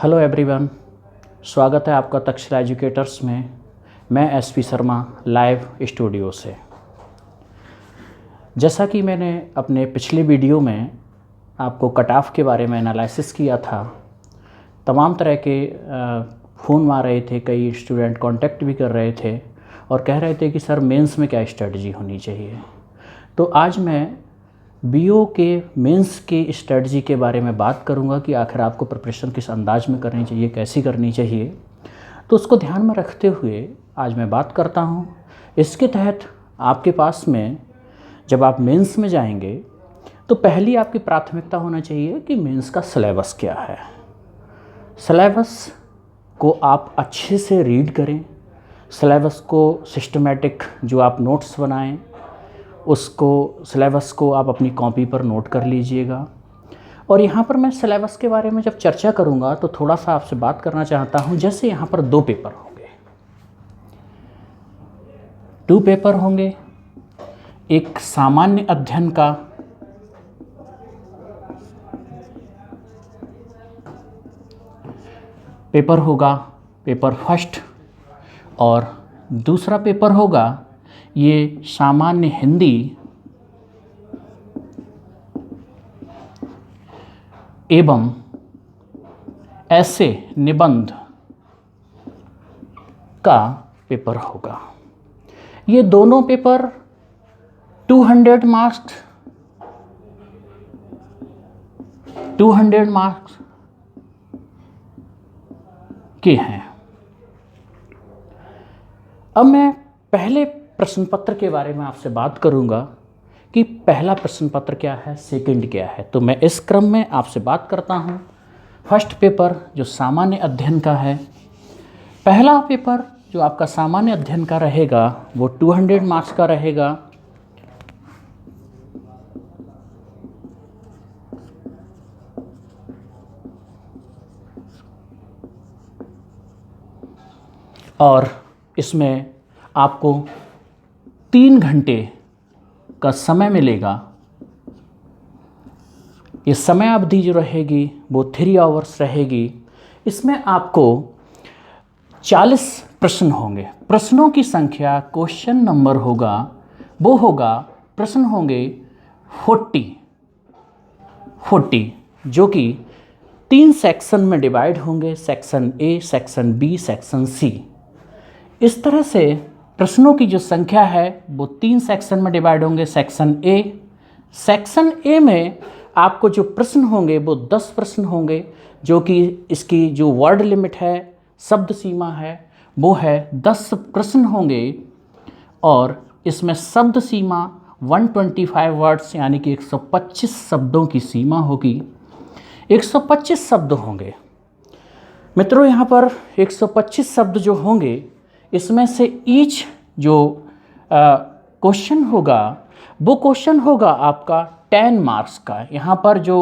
Hello everyone, स्वागत है आपका तक्षशिला एजुकेटर्स में। मैं एसपी शर्मा लाइव स्टूडियो से। जैसा कि मैंने अपने पिछले वीडियो में आपको कट ऑफ के बारे में एनालिसिस किया था, तमाम तरह के फ़ोन मार रहे थे, कई स्टूडेंट कांटेक्ट भी कर रहे थे और कह रहे थे कि सर मेंस में क्या स्ट्रेटजी होनी चाहिए। तो आज मैं बीओ के मेंस की स्ट्रेटजी के बारे में बात करूंगा कि आखिर आपको प्रिपरेशन किस अंदाज में करनी चाहिए, कैसी करनी चाहिए। तो उसको ध्यान में रखते हुए आज मैं बात करता हूं। इसके तहत आपके पास में जब आप मेंस में जाएंगे तो पहली आपकी प्राथमिकता होना चाहिए कि मेंस का सिलेबस क्या है। सिलेबस को आप अच्छे से रीड करें, सिलेबस को सिस्टमेटिक जो आप नोट्स बनाएं उसको सिलेबस को आप अपनी कॉपी पर नोट कर लीजिएगा। और यहाँ पर मैं सिलेबस के बारे में जब चर्चा करूँगा तो थोड़ा सा आपसे बात करना चाहता हूँ। जैसे यहाँ पर 2 पेपर होंगे, 2 पेपर होंगे। एक सामान्य अध्ययन का पेपर होगा, पेपर फर्स्ट, और दूसरा पेपर होगा ये सामान्य हिंदी एवं ऐसे निबंध का पेपर होगा। ये दोनों पेपर 200 मार्क्स के हैं। अब मैं पहले प्रश्न पत्र के बारे में आपसे बात करूंगा कि पहला प्रश्न पत्र क्या है, सेकंड क्या है। तो मैं इस क्रम में आपसे बात करता हूं। फर्स्ट पेपर जो सामान्य अध्ययन का है, पहला पेपर जो आपका सामान्य अध्ययन का रहेगा वो 200 मार्क्स का रहेगा। और इसमें आपको 3 घंटे का समय मिलेगा। ये समय अवधि जो रहेगी वो 3 आवर्स रहेगी। इसमें आपको 40 प्रश्न होंगे। प्रश्नों की संख्या, क्वेश्चन नंबर होगा वो होगा, प्रश्न होंगे 40 जो कि 3 सेक्शन में डिवाइड होंगे, section A, section B, section C. इस तरह से प्रश्नों की जो संख्या है वो 3 सेक्शन में डिवाइड होंगे। सेक्शन ए में आपको जो प्रश्न होंगे वो 10 प्रश्न होंगे, जो कि इसकी जो वर्ड लिमिट है, शब्द सीमा है, वो है 10 प्रश्न होंगे। और इसमें शब्द सीमा 125 वर्ड्स यानी कि 125 शब्दों की सीमा होगी। 125 शब्द होंगे मित्रों। यहाँ पर 125 शब्द जो होंगे, इसमें से ईच जो क्वेश्चन होगा वो क्वेश्चन होगा आपका 10 मार्क्स का। यहाँ पर जो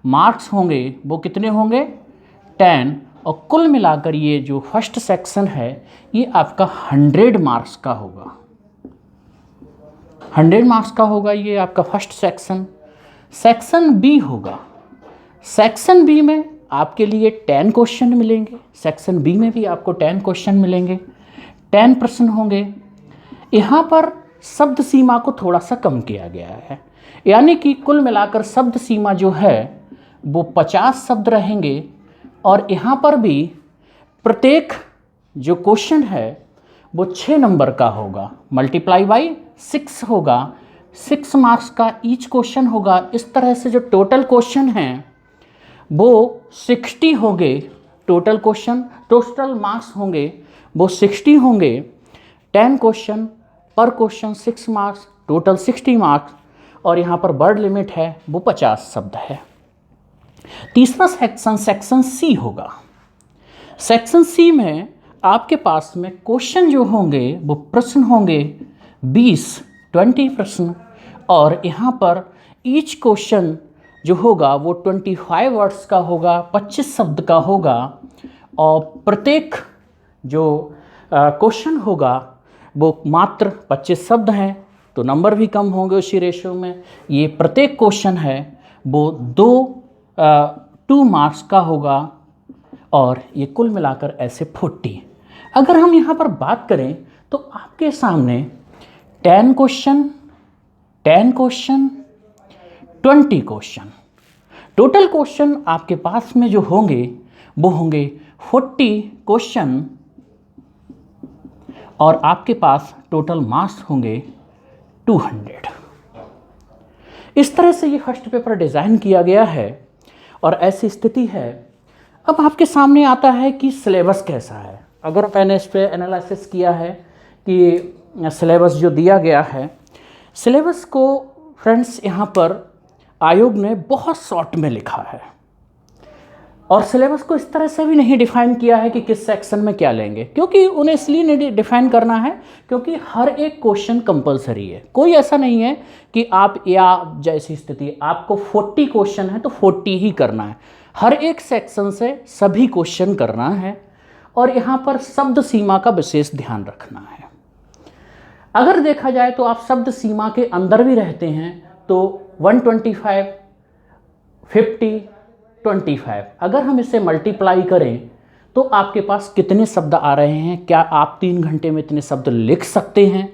मार्क्स होंगे वो कितने होंगे, 10। और कुल मिलाकर ये जो फर्स्ट सेक्शन है ये आपका 100 मार्क्स का होगा। 100 मार्क्स का होगा ये आपका फर्स्ट सेक्शन। सेक्शन बी होगा। सेक्शन बी में आपके लिए 10 क्वेश्चन मिलेंगे। सेक्शन बी में भी आपको 10 क्वेश्चन मिलेंगे, 10 प्रश्न होंगे। यहाँ पर शब्द सीमा को थोड़ा सा कम किया गया है, यानी कि कुल मिलाकर शब्द सीमा जो है वो 50 शब्द रहेंगे। और यहाँ पर भी प्रत्येक जो क्वेश्चन है वो 6 नंबर का होगा, मल्टीप्लाई बाई 6 होगा। 6 मार्क्स का ईच क्वेश्चन होगा। इस तरह से जो टोटल क्वेश्चन हैं वो 60 होंगे। टोटल मार्क्स होंगे वो 60 होंगे। 10 क्वेश्चन पर क्वेश्चन 6 मार्क्स, टोटल 60 मार्क्स। और यहाँ पर वर्ड लिमिट है वो 50 शब्द है। तीसरा सेक्शन, सेक्शन सी होगा। सेक्शन सी में आपके पास में क्वेश्चन जो होंगे वो प्रश्न होंगे 20 प्रश्न। और यहाँ पर ईच क्वेश्चन जो होगा वो 25 वर्ड्स का होगा, 25 शब्द का होगा। और प्रत्येक जो क्वेश्चन होगा वो मात्र 25 शब्द हैं, तो नंबर भी कम होंगे उसी रेशो में। ये प्रत्येक क्वेश्चन है वो 2 मार्क्स का होगा और ये कुल मिलाकर ऐसे 40। अगर हम यहाँ पर बात करें तो आपके सामने 10 question, 10 question, 20 question, total question आपके पास में जो होंगे वो होंगे 40 क्वेश्चन, और आपके पास टोटल मार्क्स होंगे 200। इस तरह से ये फर्स्ट पेपर डिज़ाइन किया गया है और ऐसी स्थिति है। अब आपके सामने आता है कि सिलेबस कैसा है। अगर मैंने इस पर एनालिसिस किया है कि सिलेबस जो दिया गया है, सिलेबस को फ्रेंड्स यहाँ पर आयोग ने बहुत शॉर्ट में लिखा है और सिलेबस को इस तरह से भी नहीं डिफ़ाइन किया है कि किस सेक्शन में क्या लेंगे, क्योंकि उन्हें इसलिए नहीं डिफ़ाइन करना है क्योंकि हर एक क्वेश्चन कंपलसरी है। कोई ऐसा नहीं है कि आप, या जैसी स्थिति आपको 40 क्वेश्चन है तो 40 ही करना है, हर एक सेक्शन से सभी क्वेश्चन करना है और यहाँ पर शब्द सीमा का विशेष ध्यान रखना है। अगर देखा जाए तो आप शब्द सीमा के अंदर भी रहते हैं तो 125, 50, 25, अगर हम इसे मल्टीप्लाई करें तो आपके पास कितने शब्द आ रहे हैं, क्या आप 3 घंटे में इतने शब्द लिख सकते हैं,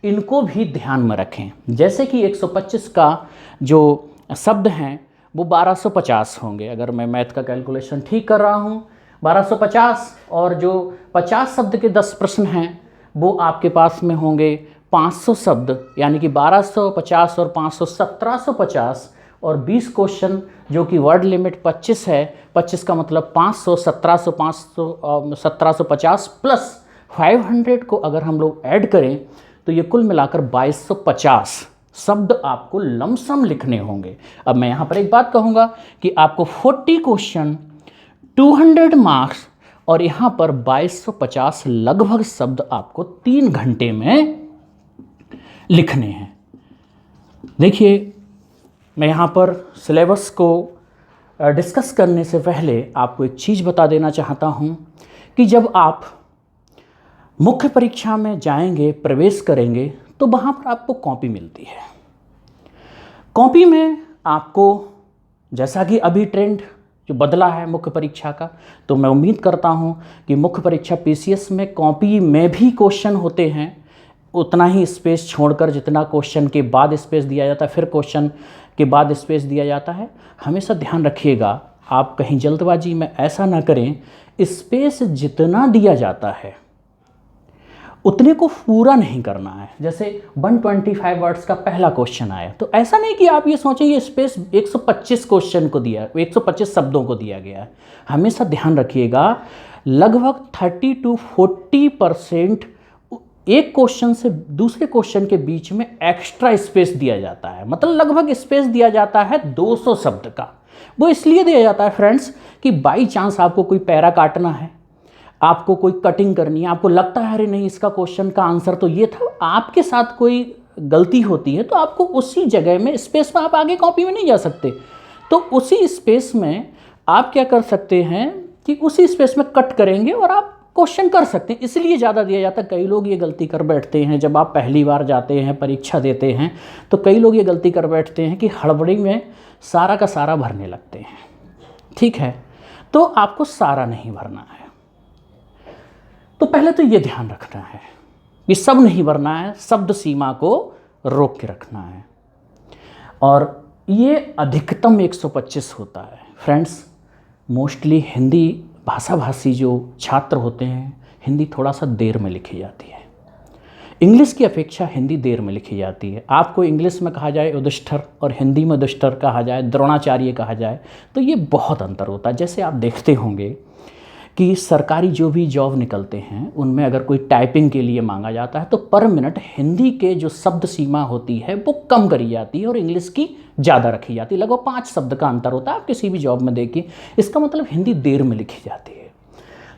इनको भी ध्यान में रखें। जैसे कि 125 का जो शब्द हैं वो 1250 होंगे, अगर मैं मैथ का कैलकुलेशन ठीक कर रहा हूँ 1250, और जो 50 शब्द के 10 प्रश्न हैं वो आपके पास में होंगे 500 शब्द, यानी कि 1250 और 500 1750, और 20 क्वेश्चन जो कि वर्ड लिमिट 25 है, 25 का मतलब 500, 1700, 500, 1750 प्लस 500 को अगर हम लोग ऐड करें तो ये कुल मिलाकर 2250 शब्द आपको लमसम लिखने होंगे। अब मैं यहाँ पर एक बात कहूँगा कि आपको 40 क्वेश्चन, 200 मार्क्स और यहाँ पर 2250 लगभग शब्द आपको 3 घंटे में लिखने हैं। देखिए, मैं यहाँ पर सिलेबस को डिस्कस करने से पहले आपको एक चीज़ बता देना चाहता हूँ कि जब आप मुख्य परीक्षा में जाएंगे, प्रवेश करेंगे, तो वहाँ पर आपको कॉपी मिलती है। कॉपी में आपको, जैसा कि अभी ट्रेंड जो बदला है मुख्य परीक्षा का, तो मैं उम्मीद करता हूँ कि मुख्य परीक्षा पीसीएस में कॉपी में भी क्वेश्चन होते हैं, उतना ही स्पेस छोड़कर जितना क्वेश्चन के बाद स्पेस दिया जाता है, फिर क्वेश्चन के बाद स्पेस दिया जाता है। हमेशा ध्यान रखिएगा, आप कहीं जल्दबाजी में ऐसा ना करें, स्पेस जितना दिया जाता है उतने को पूरा नहीं करना है। जैसे 125 वर्ड्स का पहला क्वेश्चन आया तो ऐसा नहीं कि आप ये सोचें ये स्पेस 125 क्वेश्चन को दिया, 125 शब्दों को दिया गया है। हमेशा ध्यान रखिएगा, लगभग 30 to 40% एक क्वेश्चन से दूसरे क्वेश्चन के बीच में एक्स्ट्रा स्पेस दिया जाता है, मतलब लगभग स्पेस दिया जाता है 200 शब्द का। वो इसलिए दिया जाता है फ्रेंड्स कि बाई चांस आपको कोई पैरा काटना है, आपको कोई कटिंग करनी है, आपको लगता है अरे नहीं इसका क्वेश्चन का आंसर तो ये था, आपके साथ कोई गलती होती है तो आपको उसी जगह में स्पेस में, आप आगे कॉपी में नहीं जा सकते, तो उसी स्पेस में आप क्या कर सकते हैं कि उसी स्पेस में कट करेंगे और आप क्वेश्चन कर सकते हैं, इसलिए ज़्यादा दिया जाता है। कई लोग ये गलती कर बैठते हैं, जब आप पहली बार जाते हैं परीक्षा देते हैं तो कई लोग ये गलती कर बैठते हैं कि हड़बड़ी में सारा का सारा भरने लगते हैं। ठीक है, तो आपको सारा नहीं भरना है। तो पहले तो ये ध्यान रखना है कि सब नहीं भरना है, शब्द सीमा को रोक के रखना है, और ये अधिकतम 125 होता है। फ्रेंड्स, मोस्टली हिंदी भाषा भाषी जो छात्र होते हैं, हिंदी थोड़ा सा देर में लिखी जाती है, इंग्लिश की अपेक्षा हिंदी देर में लिखी जाती है। आपको इंग्लिश में कहा जाए युधिष्ठिर और हिंदी में युधिष्ठिर कहा जाए, द्रोणाचार्य कहा जाए, तो ये बहुत अंतर होता है। जैसे आप देखते होंगे कि सरकारी जो भी जॉब निकलते हैं उनमें अगर कोई टाइपिंग के लिए मांगा जाता है तो पर मिनट हिंदी के जो शब्द सीमा होती है वो कम करी जाती है और इंग्लिश की ज़्यादा रखी जाती है। लगभग 5 शब्द का अंतर होता है, आप किसी भी जॉब में देखिए। इसका मतलब हिंदी देर में लिखी जाती है।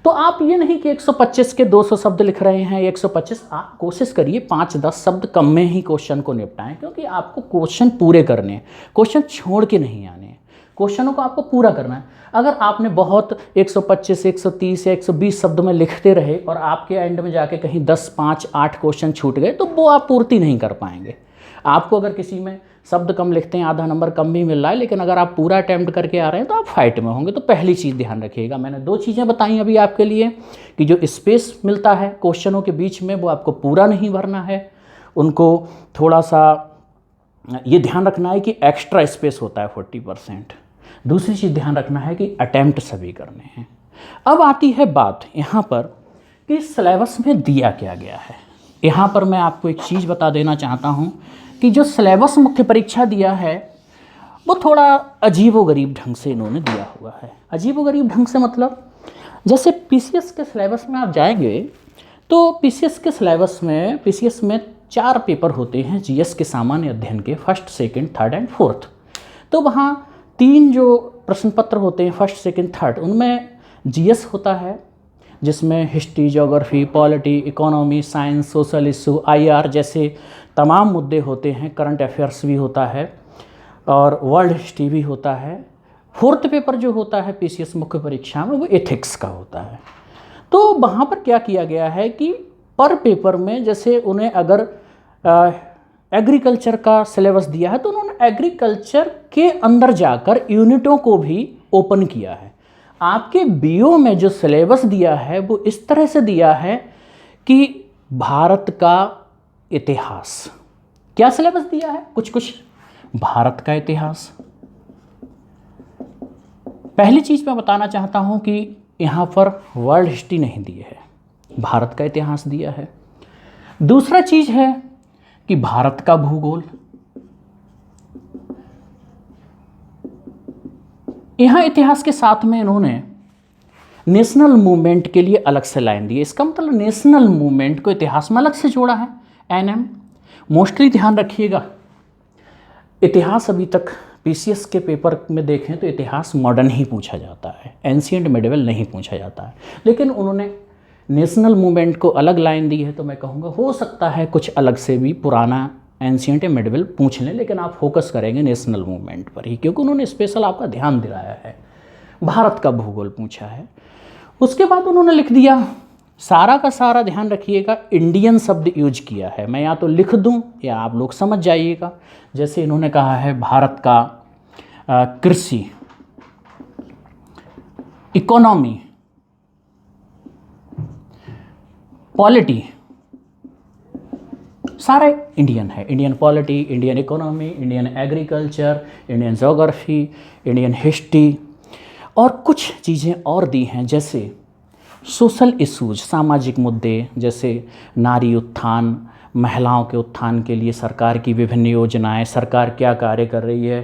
तो आप ये नहीं कि 125 के 200 शब्द लिख रहे हैं, 125, आप कोशिश करिए 5-10 शब्द कम में ही क्वेश्चन को निपटाएं, क्योंकि आपको क्वेश्चन पूरे करने हैं, क्वेश्चन छोड़ के नहीं आने हैं, क्वेश्चनों को आपको पूरा करना है। अगर आपने बहुत 125, 130 या 120 शब्द में लिखते रहे और आपके एंड में जाके कहीं 10, 5, 8 क्वेश्चन छूट गए तो वो आप पूर्ति नहीं कर पाएंगे। आपको अगर किसी में शब्द कम लिखते हैं आधा नंबर कम भी मिल रहा है, लेकिन अगर आप पूरा अटैम्प्ट करके आ रहे हैं तो आप फाइट में होंगे। तो पहली चीज़ ध्यान रखिएगा, मैंने 2 चीज़ें बताई अभी आपके लिए कि जो स्पेस मिलता है क्वेश्चनों के बीच में वो आपको पूरा नहीं भरना है, उनको थोड़ा सा ये ध्यान रखना है कि एक्स्ट्रा स्पेस होता है 40%। दूसरी चीज़ ध्यान रखना है कि अटैम्प्ट सभी करने हैं। अब आती है बात यहाँ पर कि सिलेबस में दिया क्या गया है। यहाँ पर मैं आपको एक चीज़ बता देना चाहता हूँ कि जो सिलेबस मुख्य परीक्षा दिया है वो थोड़ा अजीबोगरीब ढंग से इन्होंने दिया हुआ है। अजीबोगरीब ढंग से मतलब जैसे पीसीएस के सिलेबस में आप जाएंगे तो पीसीएस के सिलेबस में पीसीएस में 4 पेपर होते हैं जीएस के सामान्य अध्ययन के, first, second, third and fourth. तो वहाँ 3 जो प्रश्न पत्र होते हैं फर्स्ट, सेकंड, थर्ड, उनमें जीएस होता है जिसमें history, geography, polity, economy, science, social issue, IR जैसे तमाम मुद्दे होते हैं। करंट अफेयर्स भी होता है और वर्ल्ड हिस्ट्री भी होता है। फोर्थ पेपर जो होता है पीसीएस मुख्य परीक्षा में वो एथिक्स का होता है। तो वहाँ पर क्या किया गया है कि पर पेपर में जैसे उन्हें अगर एग्रीकल्चर का सिलेबस दिया है तो उन्होंने एग्रीकल्चर के अंदर जाकर यूनिटों को भी ओपन किया है। आपके बीओ में जो सिलेबस दिया है वो इस तरह से दिया है कि भारत का इतिहास, क्या सिलेबस दिया है, कुछ भारत का इतिहास। पहली चीज़ मैं बताना चाहता हूँ कि यहाँ पर वर्ल्ड हिस्ट्री नहीं दी है, भारत का इतिहास दिया है। दूसरा चीज़ है कि भारत का भूगोल। यहाँ इतिहास के साथ में इन्होंने नेशनल मूवमेंट के लिए अलग से लाइन दी है। इसका मतलब नेशनल मूवमेंट को इतिहास में अलग से जोड़ा है। एनएम मोस्टली ध्यान रखिएगा, इतिहास अभी तक पीसीएस के पेपर में देखें तो इतिहास मॉडर्न ही पूछा जाता है, एंशिएंट मिडिवल नहीं पूछा जाता है। लेकिन उन्होंने नेशनल मूवमेंट को अलग लाइन दी है, तो मैं कहूँगा हो सकता है कुछ अलग से भी पुराना एंशिएंट या मिडिवल पूछ लें, लेकिन आप फोकस करेंगे नेशनल मूवमेंट पर ही, क्योंकि उन्होंने स्पेशल आपका ध्यान दिलाया है। भारत का भूगोल पूछा है। उसके बाद उन्होंने लिख दिया, सारा का सारा ध्यान रखिएगा, इंडियन शब्द यूज किया है। मैं या तो लिख दूं या आप लोग समझ जाइएगा। जैसे इन्होंने कहा है भारत का कृषि, इकोनॉमी, पॉलिटी, सारे इंडियन है। Indian polity, Indian economy, Indian agriculture, Indian geography, Indian history और कुछ चीज़ें और दी हैं जैसे सोशल इश्यूज, सामाजिक मुद्दे जैसे नारी उत्थान, महिलाओं के उत्थान के लिए सरकार की विभिन्न योजनाएं, सरकार क्या कार्य कर रही है,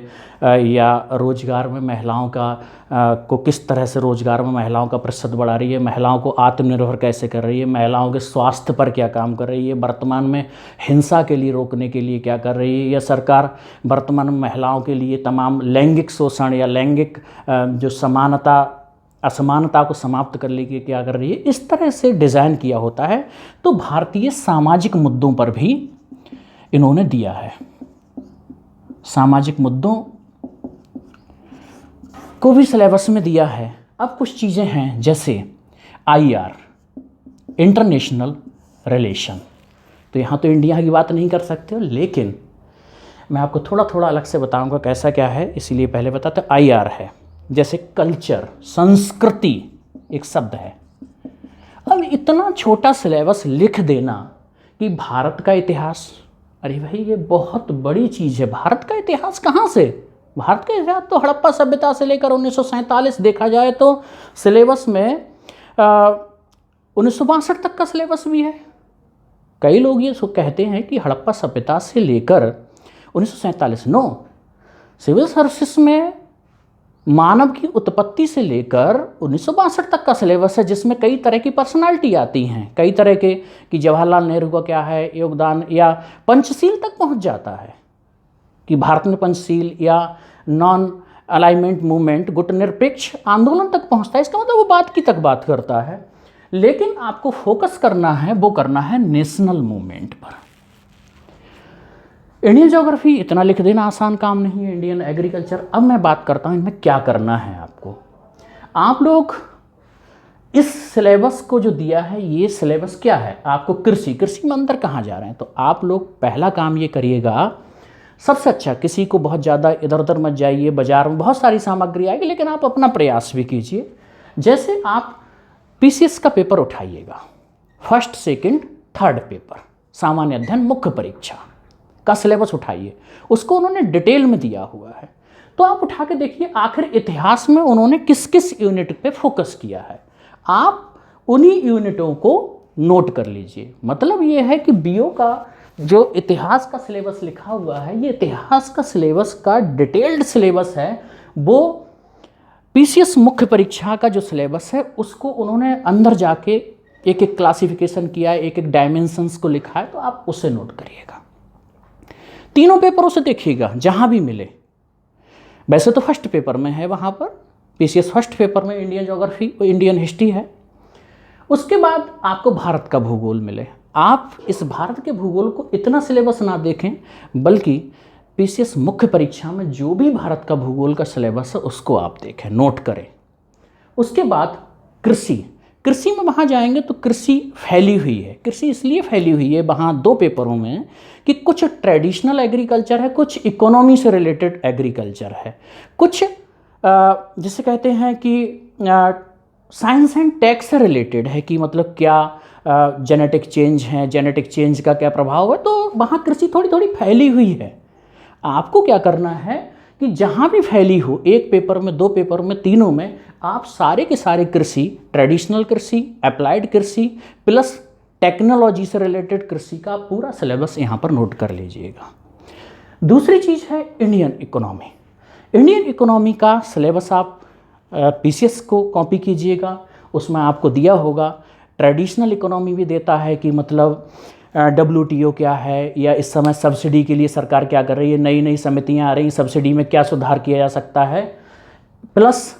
या रोजगार में महिलाओं का को किस तरह से रोजगार में महिलाओं का प्रतिशत बढ़ा रही है, महिलाओं को आत्मनिर्भर कैसे कर रही है, महिलाओं के स्वास्थ्य पर क्या काम कर रही है, वर्तमान में हिंसा के लिए रोकने के लिए क्या कर रही है, या सरकार वर्तमान में महिलाओं के लिए तमाम लैंगिक शोषण या लैंगिक जो असमानता को समाप्त करने के क्या कर रही है। इस तरह से डिज़ाइन किया होता है। तो भारतीय सामाजिक मुद्दों पर भी इन्होंने दिया है, सामाजिक मुद्दों को भी सिलेबस में दिया है। अब कुछ चीज़ें हैं जैसे आईआर, इंटरनेशनल रिलेशन, तो यहाँ तो इंडिया की बात नहीं कर सकते हो, लेकिन मैं आपको थोड़ा थोड़ा अलग से बताऊंगा कैसा क्या है, इसीलिए पहले बताते। आईआर है जैसे कल्चर, संस्कृति एक शब्द है। अब इतना छोटा सिलेबस लिख देना कि भारत का इतिहास, अरे भाई ये बहुत बड़ी चीज़ है। भारत का इतिहास कहाँ से? भारत का इतिहास तो हड़प्पा सभ्यता से लेकर 1947 देखा जाए तो सिलेबस में 1962 तक का सिलेबस भी है। कई लोग ये कहते हैं कि हड़प्पा सभ्यता से लेकर 1947, नो, सिविल सर्विसेज में मानव की उत्पत्ति से लेकर 1962 तक का सिलेबस है, जिसमें कई तरह की पर्सनालिटी आती हैं, कई तरह के कि जवाहरलाल नेहरू का क्या है योगदान, या पंचशील तक पहुंच जाता है कि भारत में पंचशील या नॉन अलाइनमेंट मूवमेंट, गुटनिरपेक्ष आंदोलन तक पहुंचता है। इसका मतलब वो बात की तक बात करता है। लेकिन आपको फोकस करना है, वो करना है नेशनल मूवमेंट पर। इंडियन ज्योग्राफी इतना लिख देना आसान काम नहीं है, इंडियन एग्रीकल्चर। अब मैं बात करता हूँ इनमें क्या करना है आपको। आप लोग इस सिलेबस को जो दिया है, ये सिलेबस क्या है आपको, कृषि में अंदर कहाँ जा रहे हैं, तो आप लोग पहला काम ये करिएगा सबसे अच्छा, किसी को बहुत ज़्यादा इधर उधर मत जाइए, बाजार में बहुत सारी सामग्री आएगी, लेकिन आप अपना प्रयास भी कीजिए। जैसे आप पीसीएस का पेपर उठाइएगा, फर्स्ट सेकंड थर्ड पेपर, सामान्य अध्ययन मुख्य परीक्षा का सिलेबस उठाइए, उसको उन्होंने डिटेल में दिया हुआ है। तो आप उठा के देखिए आखिर इतिहास में उन्होंने किस किस यूनिट पे फोकस किया है, आप उन्हीं यूनिटों को नोट कर लीजिए। मतलब ये है कि बीओ का जो इतिहास का सिलेबस लिखा हुआ है, ये इतिहास का सिलेबस का डिटेल्ड सिलेबस है। वो पीसीएस मुख्य परीक्षा का जो सिलेबस है उसको उन्होंने अंदर जाके एक एक क्लासिफिकेशन किया है, एक एक डायमेंशंस को लिखा है, तो आप उसे नोट करिएगा। तीनों पेपरों से देखिएगा जहाँ भी मिले। वैसे तो फर्स्ट पेपर में है, वहाँ पर पीसीएस फर्स्ट पेपर में इंडियन ज्योग्राफी, इंडियन हिस्ट्री है। उसके बाद आपको भारत का भूगोल मिले, आप इस भारत के भूगोल को इतना सिलेबस ना देखें, बल्कि पीसीएस मुख्य परीक्षा में जो भी भारत का भूगोल का सिलेबस है उसको आप देखें, नोट करें। उसके बाद कृषि में वहाँ जाएंगे तो कृषि फैली हुई है। कृषि इसलिए फैली हुई है वहाँ दो पेपरों में कि कुछ ट्रेडिशनल एग्रीकल्चर है, कुछ इकोनॉमी से रिलेटेड एग्रीकल्चर है, कुछ जिसे कहते हैं कि साइंस एंड टेक से रिलेटेड है, कि मतलब क्या जेनेटिक चेंज है, जेनेटिक चेंज का क्या प्रभाव है। तो वहाँ कृषि थोड़ी थोड़ी फैली हुई है। आपको क्या करना है कि जहाँ भी फैली हो, एक पेपर में, दो पेपर में, तीनों में, आप सारे के सारे कृषि, ट्रेडिशनल कृषि, अप्लाइड कृषि प्लस टेक्नोलॉजी से रिलेटेड कृषि का पूरा सिलेबस यहाँ पर नोट कर लीजिएगा। दूसरी चीज़ है इंडियन इकोनॉमी। इंडियन इकोनॉमी का सिलेबस आप पीसीएस को कॉपी कीजिएगा, उसमें आपको दिया होगा। ट्रेडिशनल इकोनॉमी भी देता है कि मतलब WTO क्या है, या इस समय सब्सिडी के लिए सरकार क्या कर रही है, नई नई समितियां आ रही हैं, सब्सिडी में क्या सुधार किया जा सकता है, प्लस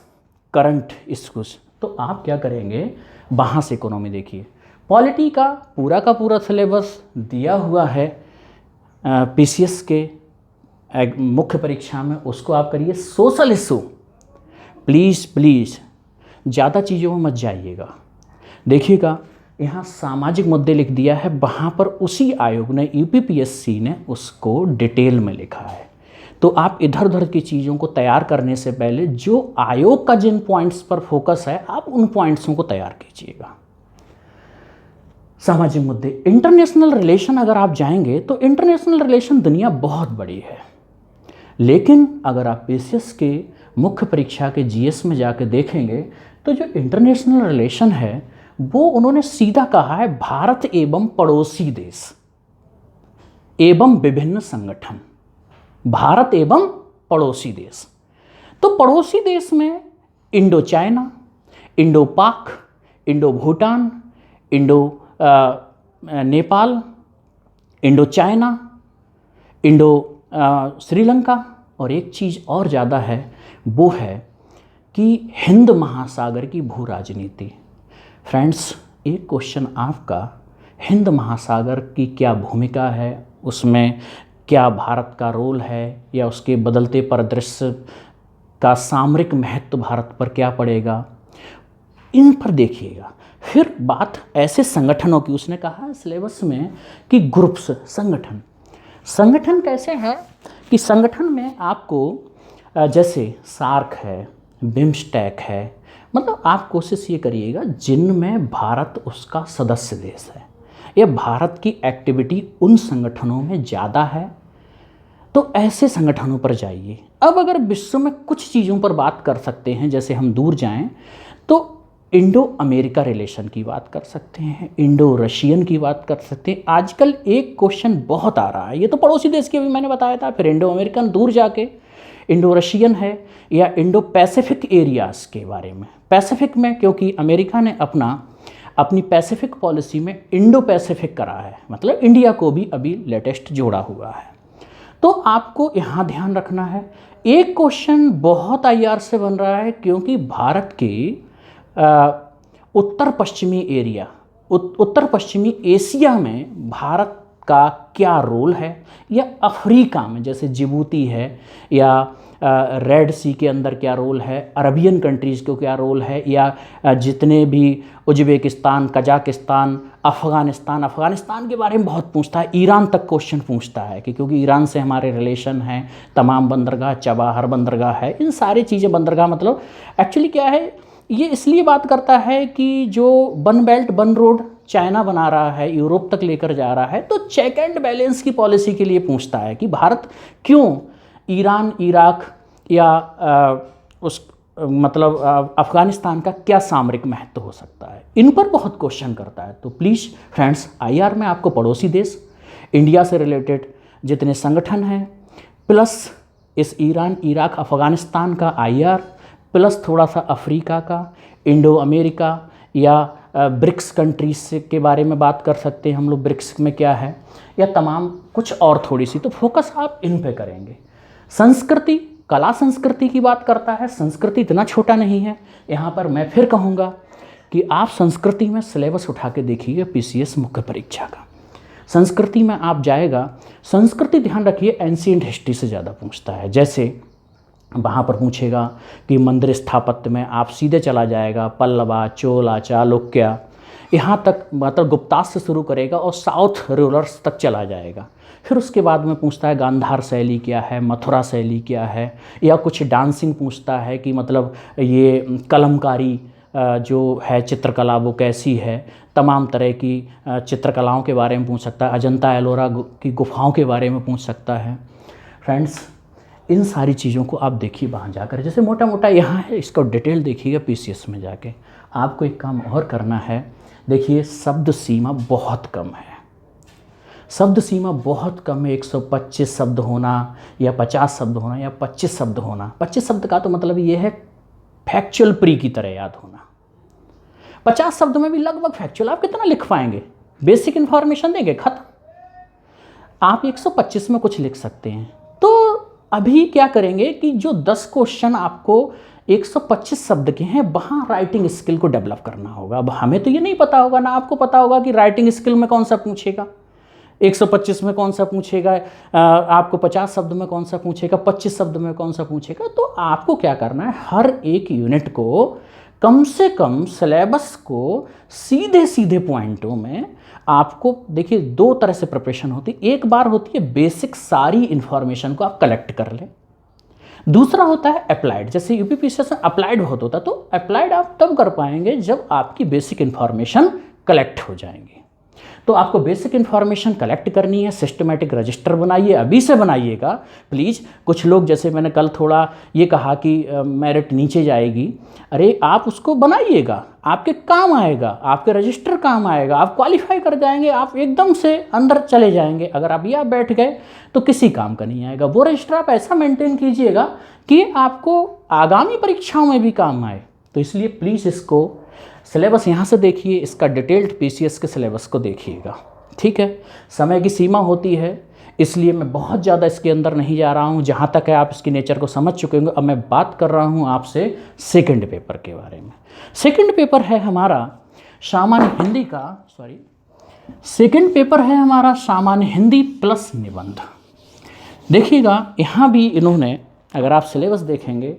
करंट इश्यूज। तो आप क्या करेंगे, वहाँ से इकोनॉमी देखिए। पॉलिटी का पूरा सिलेबस दिया हुआ है पीसीएस के मुख्य परीक्षा में, उसको आप करिए। सोशल इशू प्लीज़ ज़्यादा चीज़ों में मत जाइएगा। देखिएगा यहाँ सामाजिक मुद्दे लिख दिया है, वहाँ पर उसी आयोग ने, यूपीपीएससी ने उसको डिटेल में लिखा है। तो आप इधर उधर की चीज़ों को तैयार करने से पहले जो आयोग का जिन पॉइंट्स पर फोकस है, आप उन पॉइंट्सों को तैयार कीजिएगा। सामाजिक मुद्दे, इंटरनेशनल रिलेशन अगर आप जाएंगे तो इंटरनेशनल रिलेशन दुनिया बहुत बड़ी है, लेकिन अगर आप पीसीएस के मुख्य परीक्षा के जीएस में जाके देखेंगे तो जो इंटरनेशनल रिलेशन है वो उन्होंने सीधा कहा है भारत एवं पड़ोसी देश एवं विभिन्न संगठन, भारत एवं पड़ोसी देश। तो पड़ोसी देश में इंडो चाइना, इंडो पाक, Indo Bhutan, Indo Nepal, Indo China, Indo Sri Lanka, और एक चीज़ और ज़्यादा है, वो है कि हिंद महासागर की भू राजनीति। फ्रेंड्स, एक क्वेश्चन आपका, हिंद महासागर की क्या भूमिका है, उसमें क्या भारत का रोल है, या उसके बदलते परिदृश्य का सामरिक महत्व भारत पर क्या पड़ेगा, इन पर देखिएगा। फिर बात ऐसे संगठनों की, उसने कहा है सिलेबस में कि ग्रुप्स, संगठन कैसे हैं कि संगठन में आपको जैसे सार्क है, बिम्स्टेक है, मतलब आप कोशिश ये करिएगा जिनमें भारत उसका सदस्य देश है, या भारत की एक्टिविटी उन संगठनों में ज़्यादा है, तो ऐसे संगठनों पर जाइए। अब अगर विश्व में कुछ चीज़ों पर बात कर सकते हैं, जैसे हम दूर जाएं तो इंडो अमेरिका रिलेशन की बात कर सकते हैं, इंडो रशियन की बात कर सकते हैं। आजकल एक क्वेश्चन बहुत आ रहा है, ये तो पड़ोसी देश के भी मैंने बताया था, फिर इंडो अमेरिकन, दूर जाके इंडो रशियन है, या इंडो पैसिफिक एरियाज़ के बारे में। पैसिफिक में क्योंकि अमेरिका ने अपनी पैसिफिक पॉलिसी में इंडो पैसिफिक करा है, मतलब इंडिया को भी अभी लेटेस्ट जोड़ा हुआ है। तो आपको यहाँ ध्यान रखना है। एक क्वेश्चन बहुत IR से बन रहा है, क्योंकि भारत के उत्तर पश्चिमी एरिया, उत्तर पश्चिमी एशिया में भारत का क्या रोल है, या अफ्रीका में जैसे जिबूती है, या रेड सी के अंदर क्या रोल है, अरबियन कंट्रीज़ को क्या रोल है, या जितने भी उज्बेकिस्तान, कजाकिस्तान, अफ़गानिस्तान के बारे में बहुत पूछता है, ईरान तक क्वेश्चन पूछता है कि क्योंकि ईरान से हमारे रिलेशन हैं, तमाम बंदरगाह, चबाहर बंदरगाह है, इन सारी चीज़ें, बंदरगाह मतलब एक्चुअली क्या है, ये इसलिए बात करता है कि जो one belt one road China बना रहा है, यूरोप तक लेकर जा रहा है, तो चेक एंड बैलेंस की पॉलिसी के लिए पूछता है कि भारत क्यों ईरान, इराक या अफ़गानिस्तान का क्या सामरिक महत्व हो सकता है, इन पर बहुत क्वेश्चन करता है। तो प्लीज़ फ्रेंड्स, आईआर में आपको पड़ोसी देश, इंडिया से रिलेटेड जितने संगठन हैं, प्लस इस ईरान, इराक, अफ़गानिस्तान का आईआर, प्लस थोड़ा सा अफ्रीका का, इंडो अमेरिका या ब्रिक्स कंट्रीज के बारे में बात कर सकते हैं हम लोग, ब्रिक्स में क्या है, या तमाम कुछ और थोड़ी सी, तो फोकस आप इन पे करेंगे। संस्कृति, कला संस्कृति की बात करता है, संस्कृति इतना छोटा नहीं है। यहाँ पर मैं फिर कहूँगा कि आप संस्कृति में सिलेबस उठा के देखिए पीसीएस मुख्य परीक्षा का। संस्कृति में आप जाएगा, संस्कृति ध्यान रखिए एंशिएंट हिस्ट्री से ज़्यादा पूछता है। जैसे वहाँ पर पूछेगा कि मंदिर स्थापत्य में आप सीधे चला जाएगा पल्लवा, चोला, चालुक्य, यहाँ तक मतलब गुप्ता से शुरू करेगा और साउथ रूलर्स तक चला जाएगा। फिर उसके बाद में पूछता है गांधार शैली क्या है, मथुरा शैली क्या है, या कुछ डांसिंग पूछता है कि मतलब ये कलमकारी जो है चित्रकला वो कैसी है, तमाम तरह की चित्रकलाओं के बारे में पूछ सकता है, अजंता एलोरा की गुफाओं के बारे में पूछ सकता है। फ्रेंड्स, इन सारी चीज़ों को आप देखिए वहाँ जाकर, जैसे मोटा मोटा यहाँ है, इसको डिटेल देखिएगा पीसीएस में जाके। आपको एक काम और करना है, देखिए शब्द सीमा बहुत कम है, शब्द सीमा बहुत कम है। 125 शब्द होना या 50 शब्द होना या 25 शब्द होना। 25 शब्द का तो मतलब ये है फैक्चुअल प्री की तरह याद होना। 50 शब्द में भी लगभग फैक्चुअल आप कितना लिख पाएंगे, बेसिक इन्फॉर्मेशन देंगे, खत्म। आप 125 में कुछ लिख सकते हैं। तो अभी क्या करेंगे कि जो 10 क्वेश्चन आपको 125 शब्द के हैं, वहाँ राइटिंग स्किल को डेवलप करना होगा। अब हमें तो ये नहीं पता होगा, ना आपको पता होगा कि राइटिंग स्किल में कौन सा पूछेगा, 125 में कौन सा पूछेगा, आपको 50 शब्द में कौन सा पूछेगा, 25 शब्द में कौन सा पूछेगा। तो आपको क्या करना है, हर एक यूनिट को कम से कम सिलेबस को सीधे सीधे पॉइंटों में आपको, देखिए 2 तरह से प्रिपरेशन होती है। एक बार होती है बेसिक सारी इन्फॉर्मेशन को आप कलेक्ट कर लें, दूसरा होता है अप्लाइड। जैसे यूपीपीसीएस में अप्लाइड बहुत होता है, तो अप्लाइड आप तब कर पाएंगे जब आपकी बेसिक इन्फॉर्मेशन कलेक्ट हो जाएंगी। तो आपको बेसिक इन्फॉर्मेशन कलेक्ट करनी है, सिस्टमेटिक रजिस्टर बनाइए, अभी से बनाइएगा प्लीज़। कुछ लोग, जैसे मैंने कल थोड़ा ये कहा कि मेरिट नीचे जाएगी, अरे आप उसको बनाइएगा, आपके काम आएगा, आपके रजिस्टर काम आएगा, आप क्वालिफाई कर जाएंगे, आप एकदम से अंदर चले जाएंगे। अगर अभी आप बैठ गए तो किसी काम का नहीं आएगा। वो रजिस्टर आप ऐसा मेंटेन कीजिएगा कि आपको आगामी परीक्षाओं में भी काम आए। तो इसलिए प्लीज़ इसको सिलेबस यहाँ से देखिए, इसका डिटेल्ड पीसीएस के सिलेबस को देखिएगा, ठीक है। समय की सीमा होती है, इसलिए मैं बहुत ज़्यादा इसके अंदर नहीं जा रहा हूँ। जहाँ तक है आप इसकी नेचर को समझ चुके होंगे। अब मैं बात कर रहा हूँ आपसे सेकंड पेपर के बारे में। सेकंड पेपर है हमारा सामान्य हिंदी का, सेकंड पेपर है हमारा सामान्य हिंदी प्लस निबंध। देखिएगा यहाँ भी इन्होंने, अगर आप सिलेबस देखेंगे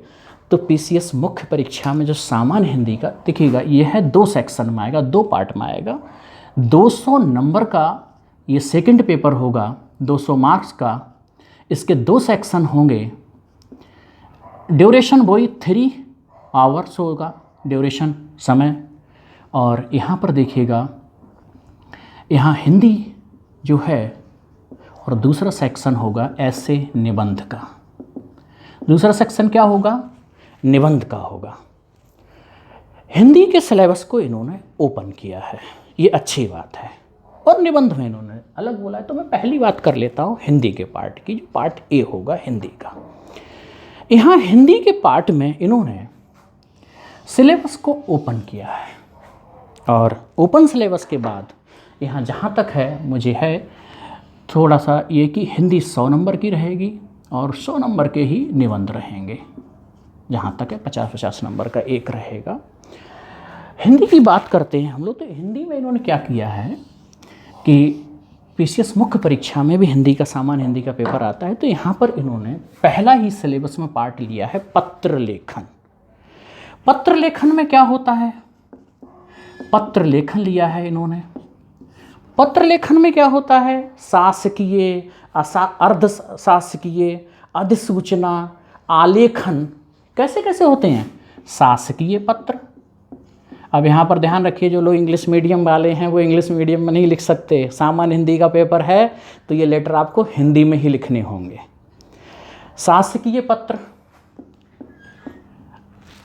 तो पीसीएस मुख्य परीक्षा में जो सामान्य हिंदी का, देखिएगा ये है 2 सेक्शन में आएगा, 2 पार्ट में आएगा। 200 नंबर का ये सेकंड पेपर होगा, 200 मार्क्स का। इसके 2 सेक्शन होंगे। ड्यूरेशन वही 3 आवर्स होगा, ड्यूरेशन समय। और यहाँ पर देखिएगा, यहाँ हिंदी जो है, और दूसरा सेक्शन होगा ऐसे निबंध का। दूसरा सेक्शन क्या होगा, निबंध का होगा। हिंदी के सिलेबस को इन्होंने ओपन किया है, ये अच्छी बात है। और निबंध में इन्होंने अलग बोला है। तो मैं पहली बात कर लेता हूँ हिंदी के पार्ट की, जो पार्ट ए होगा हिंदी का। यहाँ हिंदी के पार्ट में इन्होंने सिलेबस को ओपन किया है, और ओपन सिलेबस के बाद यहाँ जहाँ तक है, मुझे है थोड़ा सा ये कि हिंदी 100 नंबर की रहेगी और 100 नंबर के ही निबंध रहेंगे। जहाँ तक है 50-50 नंबर का एक रहेगा। हिंदी की बात करते हैं हम लोग, तो हिंदी में इन्होंने क्या किया है कि पीसीएस मुख्य परीक्षा में भी हिंदी का सामान्य हिंदी का पेपर आता है, तो यहाँ पर इन्होंने पहला ही सिलेबस में पार्ट लिया है पत्र लेखन। पत्र लेखन में क्या होता है? पत्र लेखन लिया है इन्होंने। पत्र लेखन में क्या होता है? शासकीय, अर्ध शासकीय, अधिसूचना, आलेखन कैसे कैसे होते हैं? शासकीय पत्र। अब यहाँ पर ध्यान रखिए, जो लोग इंग्लिश मीडियम वाले हैं वो इंग्लिश मीडियम में नहीं लिख सकते। सामान्य हिंदी का पेपर है तो ये लेटर आपको हिंदी में ही लिखने होंगे। शासकीय पत्र,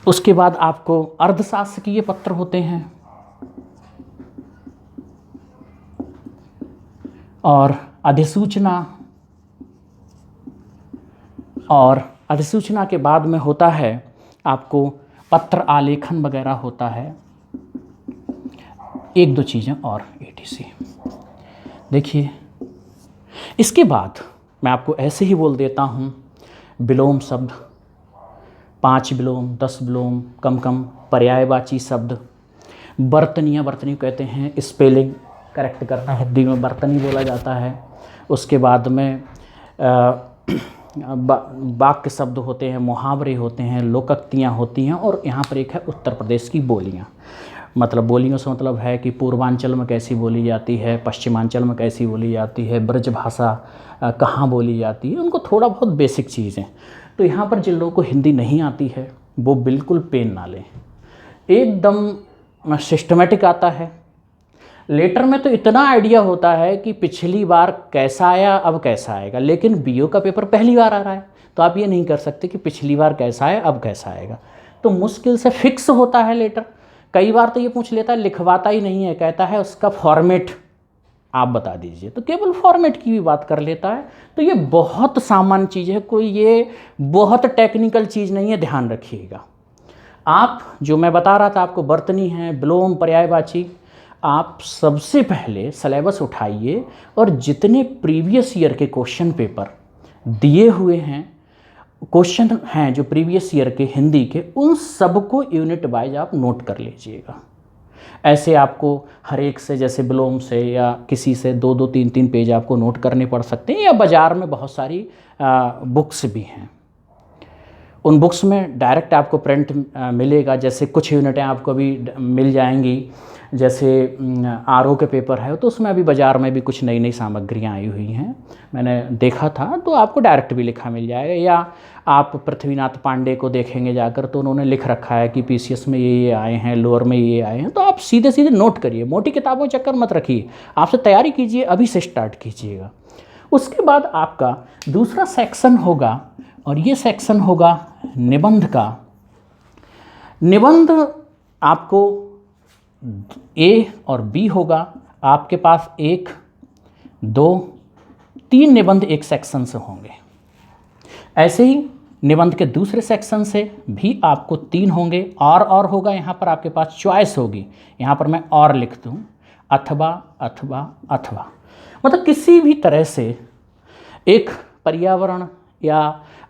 उसके बाद आपको अर्धशासकीय पत्र होते हैं, और अधिसूचना, और अधिसूचना के बाद में होता है आपको पत्र आलेखन वगैरह होता है, एक दो चीज़ें और etc। देखिए, इसके बाद मैं आपको ऐसे ही बोल देता हूँ, विलोम शब्द, 5 विलोम, 10 विलोम, कम पर्यायवाची शब्द, बर्तनियाँ, बर्तनी कहते हैं, स्पेलिंग करेक्ट करना, हिंदी में बर्तनी बोला जाता है। उसके बाद में वाक्य शब्द होते हैं, मुहावरे होते हैं, लोकोक्तियाँ होती हैं, और यहाँ पर एक है उत्तर प्रदेश की बोलियाँ। मतलब बोलियों से मतलब है कि पूर्वांचल में कैसी बोली जाती है, पश्चिमांचल में कैसी बोली जाती है, ब्रज भाषा कहाँ बोली जाती है, उनको थोड़ा बहुत बेसिक चीज़ें। तो यहाँ पर जिन लोगों को हिंदी नहीं आती है वो बिल्कुल पेन ना लें, एकदम सिस्टमेटिक आता है। लेटर में तो इतना आइडिया होता है कि पिछली बार कैसा आया अब कैसा आएगा, लेकिन बीओ का पेपर पहली बार आ रहा है तो आप ये नहीं कर सकते कि पिछली बार कैसा आया अब कैसा आएगा। तो मुश्किल से फिक्स होता है लेटर। कई बार तो ये पूछ लेता है, लिखवाता ही नहीं है, कहता है उसका फॉर्मेट आप बता दीजिए, तो केवल फॉर्मेट की भी बात कर लेता है। तो ये बहुत सामान्य चीज़ है, कोई ये बहुत टेक्निकल चीज़ नहीं है, ध्यान रखिएगा। आप जो मैं बता रहा था आपको, बर्तनी है, विलोम, पर्यायवाची, आप सबसे पहले सिलेबस उठाइए और जितने प्रीवियस ईयर के क्वेश्चन पेपर दिए हुए हैं, क्वेश्चन हैं जो प्रीवियस ईयर के हिंदी के, उन सबको यूनिट वाइज आप नोट कर लीजिएगा। ऐसे आपको हर एक से, जैसे विलोम से या किसी से 2-2, 3-3 पेज आपको नोट करने पड़ सकते हैं, या बाज़ार में बहुत सारी बुक्स भी हैं, उन बुक्स में डायरेक्ट आपको प्रिंट मिलेगा। जैसे कुछ यूनिटें आपको भी मिल जाएंगी, जैसे आरओ के पेपर है तो उसमें अभी बाज़ार में भी कुछ नई नई सामग्रियाँ आई हुई हैं, मैंने देखा था, तो आपको डायरेक्ट भी लिखा मिल जाएगा। या आप पृथ्वीनाथ पांडे को देखेंगे जाकर तो उन्होंने लिख रखा है कि पीसीएस में ये आए हैं, लोअर में ये आए हैं, तो आप सीधे सीधे नोट करिए, मोटी किताबों चक्कर मत रखिए, आपसे तैयारी कीजिए, अभी से स्टार्ट कीजिएगा। उसके बाद आपका दूसरा सेक्शन होगा, और ये सेक्शन होगा निबंध का। निबंध आपको ए और बी होगा, आपके पास 1, 2, 3 निबंध एक सेक्शन से होंगे। ऐसे ही निबंध के दूसरे सेक्शन से भी आपको 3 होंगे, और होगा, यहाँ पर आपके पास चॉइस होगी, यहाँ पर मैं और लिख दूँ, अथवा अथवा अथवा, मतलब किसी भी तरह से एक पर्यावरण या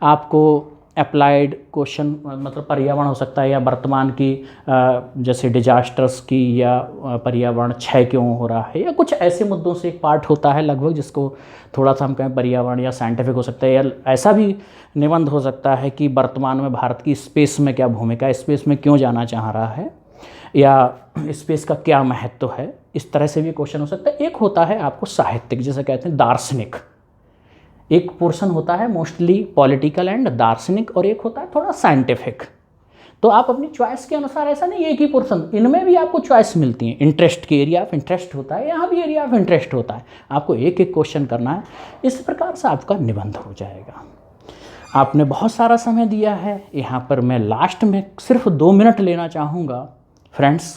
आपको अप्लाइड क्वेश्चन, मतलब पर्यावरण हो सकता है, या वर्तमान की जैसे डिजास्टर्स की, या पर्यावरण क्षय क्यों हो रहा है, या कुछ ऐसे मुद्दों से एक पार्ट होता है लगभग, जिसको थोड़ा सा हम कहें पर्यावरण या साइंटिफिक हो सकता है, या ऐसा भी निबंध हो सकता है कि वर्तमान में भारत की स्पेस में क्या भूमिका है, स्पेस में क्यों जाना चाह रहा है, या स्पेस का क्या महत्व है, इस तरह से भी क्वेश्चन हो सकता है। एक होता है आपको साहित्यिक, जैसे कहते हैं दार्शनिक, एक पोर्शन होता है मोस्टली पॉलिटिकल एंड दार्शनिक, और एक होता है थोड़ा साइंटिफिक। तो आप अपनी चॉइस के अनुसार, ऐसा नहीं एक ही पोर्शन, इनमें भी आपको चॉइस मिलती है। इंटरेस्ट की एरिया ऑफ इंटरेस्ट होता है, यहाँ भी एरिया ऑफ इंटरेस्ट होता है, आपको एक एक क्वेश्चन करना है। इस प्रकार से आपका निबंध हो जाएगा। आपने बहुत सारा समय दिया है, यहाँ पर मैं लास्ट में सिर्फ 2 मिनट लेना चाहूँगा। फ्रेंड्स,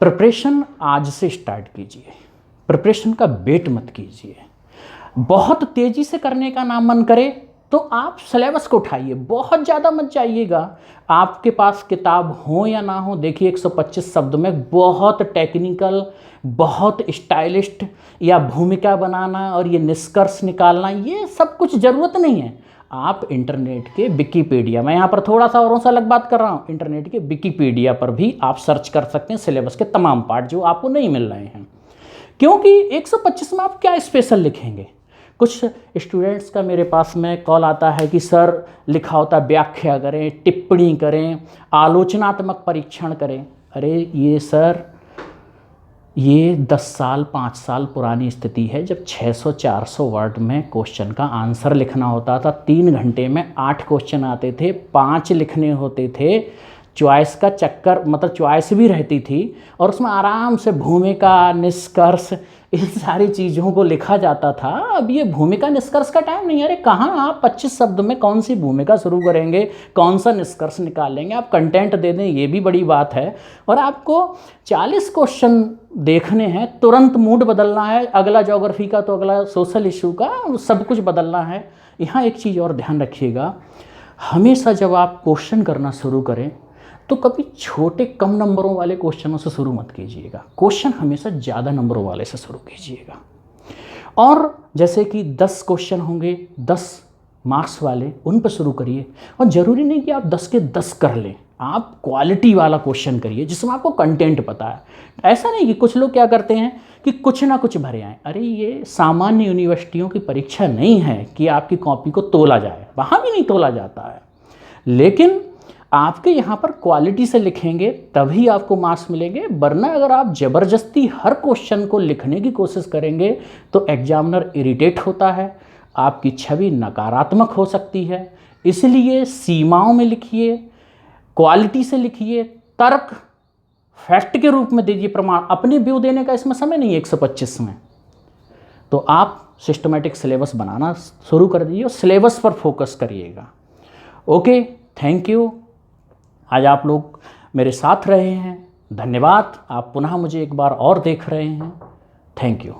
प्रिपरेशन आज से स्टार्ट कीजिए, प्रिपरेशन का वेट मत कीजिए। बहुत तेज़ी से करने का ना मन करे तो आप सिलेबस को उठाइए, बहुत ज़्यादा मत जाइएगा। आपके पास किताब हो या ना हो, देखिए 125 शब्द में बहुत टेक्निकल, बहुत स्टाइलिस्ट, या भूमिका बनाना और ये निष्कर्ष निकालना, ये सब कुछ ज़रूरत नहीं है। आप इंटरनेट के विकिपीडिया, मैं यहाँ पर थोड़ा सा औरों से अलग बात कर रहा हूँ, इंटरनेट के विकिपीडिया पर भी आप सर्च कर सकते हैं सिलेबस के तमाम पार्ट जो आपको नहीं मिल रहे हैं। क्योंकि 125 में आप क्या स्पेशल लिखेंगे। कुछ स्टूडेंट्स का मेरे पास में कॉल आता है कि सर लिखा होता व्याख्या करें, टिप्पणी करें, आलोचनात्मक परीक्षण करें। अरे ये सर, ये 10 साल 5 साल पुरानी स्थिति है जब 600-400 वर्ड में क्वेश्चन का आंसर लिखना होता था। 3 घंटे में 8 क्वेश्चन आते थे, 5 लिखने होते थे। चॉइस का चक्कर, मतलब चॉइस भी रहती थी और उसमें आराम से भूमिका, निष्कर्ष, इन सारी चीज़ों को लिखा जाता था। अब ये भूमिका निष्कर्ष का टाइम नहीं है। अरे कहाँ आप 25 शब्द में कौन सी भूमिका शुरू करेंगे, कौन सा निष्कर्ष निकाल लेंगे। आप कंटेंट दे दें, ये भी बड़ी बात है। और आपको 40 क्वेश्चन देखने हैं, तुरंत मूड बदलना है, अगला ज्योग्राफी का तो अगला सोशल इशू का, सब कुछ बदलना है। यहाँ एक चीज़ और ध्यान रखिएगा, हमेशा जब आप क्वेश्चन करना शुरू करें तो कभी छोटे कम नंबरों वाले क्वेश्चनों से शुरू मत कीजिएगा। क्वेश्चन हमेशा ज़्यादा नंबरों वाले से शुरू कीजिएगा। और जैसे कि 10 क्वेश्चन होंगे 10 मार्क्स वाले, उन पर शुरू करिए। और ज़रूरी नहीं कि आप 10 के 10 कर लें, आप क्वालिटी वाला क्वेश्चन करिए जिसमें आपको कंटेंट पता है। ऐसा नहीं कि कुछ लोग क्या करते हैं कि कुछ ना कुछ भरे आएँ। अरे ये सामान्य यूनिवर्सिटियों की परीक्षा नहीं है कि आपकी कॉपी को तोला जाए, वहाँ भी नहीं तोला जाता है। लेकिन आपके यहाँ पर क्वालिटी से लिखेंगे तभी आपको मार्क्स मिलेंगे। वरना अगर आप ज़बरदस्ती हर क्वेश्चन को लिखने की कोशिश करेंगे तो एग्जामिनर इरिटेट होता है, आपकी छवि नकारात्मक हो सकती है। इसलिए सीमाओं में लिखिए, क्वालिटी से लिखिए, तर्क फैक्ट के रूप में दीजिए प्रमाण। अपने व्यू देने का इसमें समय नहीं है 125 में। तो आप सिस्टमेटिक सिलेबस बनाना शुरू कर दीजिए और सिलेबस पर फोकस करिएगा। Okay, thank you. आज आप लोग मेरे साथ रहे हैं, धन्यवाद। आप पुनः मुझे एक बार और देख रहे हैं, थैंक यू।